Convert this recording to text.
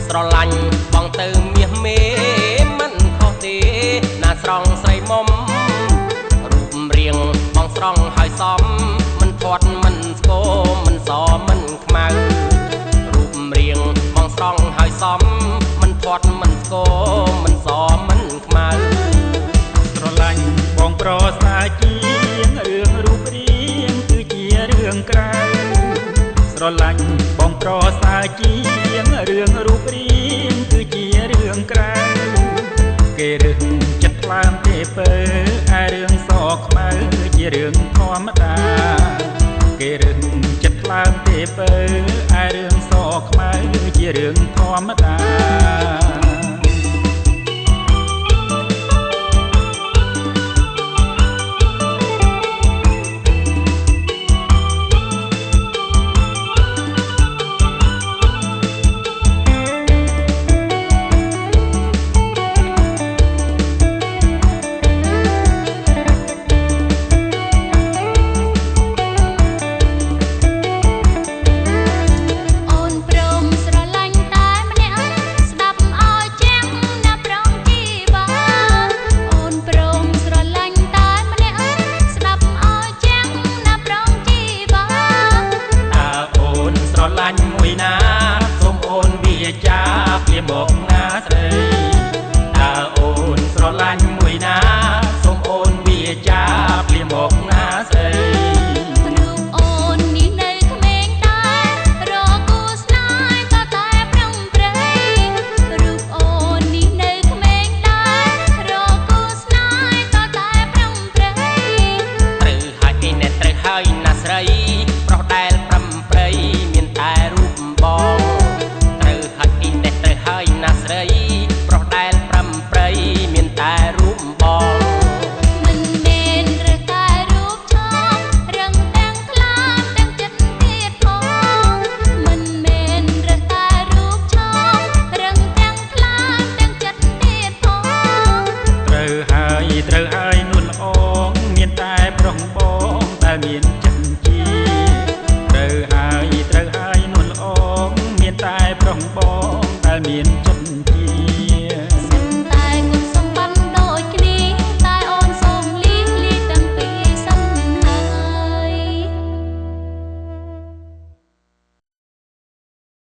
ស្រឡាញ់បងទៅមាសមេមិនខុសទេណាស្រងស្រីមុំរូបរាងបងស្រង់ហើយសមមិនធាត់មិនស្គមមិនសមិនខ្មៅរូបរាងបងស្រង់ហើយសមមិនធាត់មិនស្គមមិនសមិនខ្មៅស្រឡាញ់បងប្រសាជាងរឿងរូបរាងគឺជារឿងក្រៅស្រឡាញ់បងប្រសាជាងរឿងរូបរាងគឺជារឿងក្រៅគេរឹងចិត្តខ្លាំទេពើអារឿង